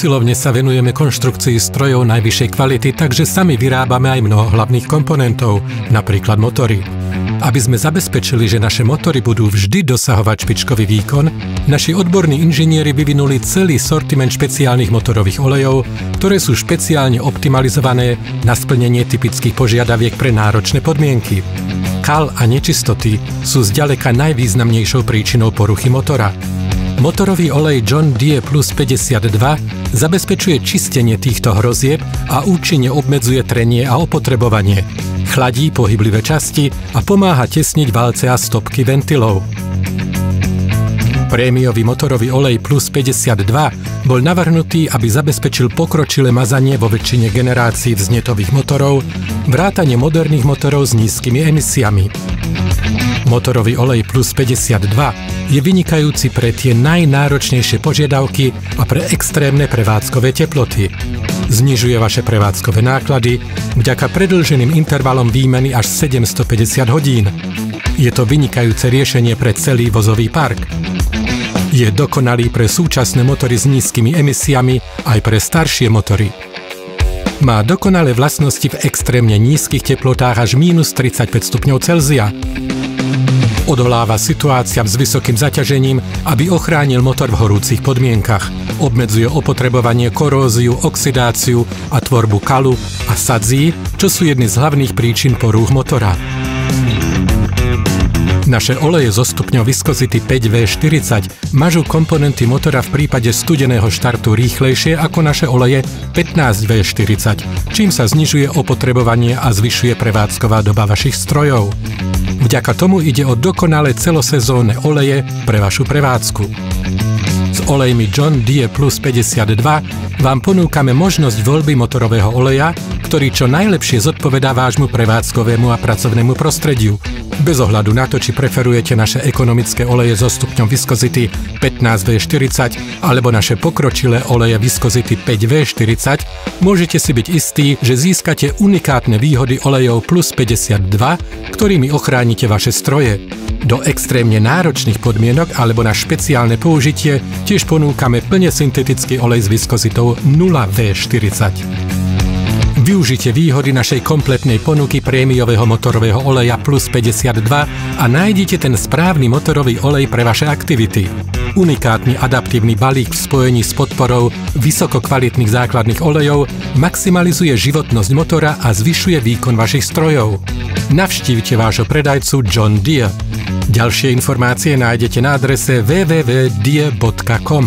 usilovne sa venujeme konštrukcii strojov najvyššej kvality, takže sami vyrábame aj mnoho hlavných komponentov, napríklad motory. Aby sme zabezpečili, že naše motory budú vždy dosahovať špičkový výkon, naši odborní inžinieri vyvinuli celý sortiment špeciálnych motorových olejov, ktoré sú špeciálne optimalizované na splnenie typických požiadaviek pre náročné podmienky. Kal a nečistoty sú zďaleka najvýznamnejšou príčinou poruchy motora. Motorový olej John Deere Plus 52 zabezpečuje čistenie týchto hrozieb a účinne obmedzuje trenie a opotrebovanie. Chladí pohyblivé časti a pomáha tesniť valce a stopky ventilov. Prémiový motorový olej Plus 52 bol navrhnutý, aby zabezpečil pokročilé mazanie vo väčšine generácií vznetových motorov, vrátane moderných motorov s nízkymi emisiami. Motorový olej Plus 52 je vynikajúci pre tie najnáročnejšie požiadavky a pre extrémne prevádzkové teploty. Znižuje vaše prevádzkové náklady vďaka predĺženým intervalom výmeny až 750 hodín. Je to vynikajúce riešenie pre celý vozový park. Je dokonalý pre súčasné motory s nízkymi emisiami aj pre staršie motory. Má dokonalé vlastnosti v extrémne nízkych teplotách až minus 35 stupňov Celzia. Odoláva situáciám s vysokým zaťažením, aby ochránil motor v horúcich podmienkach. Obmedzuje opotrebovanie, koróziu, oxidáciu a tvorbu kalu a sadzí, čo sú jedny z hlavných príčin porúch motora. Naše oleje so stupňou viskozity 5V40 mažú komponenty motora v prípade studeného štartu rýchlejšie ako naše oleje 15V40, čím sa znižuje opotrebovanie a zvyšuje prevádzková doba vašich strojov. Vďaka tomu ide o dokonalé celosezónne oleje pre vašu prevádzku. S olejmi John Deere Plus 52 vám ponúkame možnosť voľby motorového oleja, ktorý čo najlepšie zodpovedá vášmu prevádzkovému a pracovnému prostrediu. Bez ohľadu na to, či preferujete naše ekonomické oleje so stupňom viskozity 15V40 alebo naše pokročilé oleje viskozity 5V40, môžete si byť istí, že získate unikátne výhody olejov Plus 52, ktorými ochránite vaše stroje. Do extrémne náročných podmienok alebo na špeciálne použitie tiež ponúkame plne syntetický olej s viskozitou 0V40. Využite výhody našej kompletnej ponuky prémiového motorového oleja Plus 52 a nájdite ten správny motorový olej pre vaše aktivity. Unikátny adaptívny balík v spojení s podporou vysokokvalitných základných olejov maximalizuje životnosť motora a zvyšuje výkon vašich strojov. Navštívte vášho predajcu John Deere. Ďalšie informácie nájdete na adrese www.deere.com.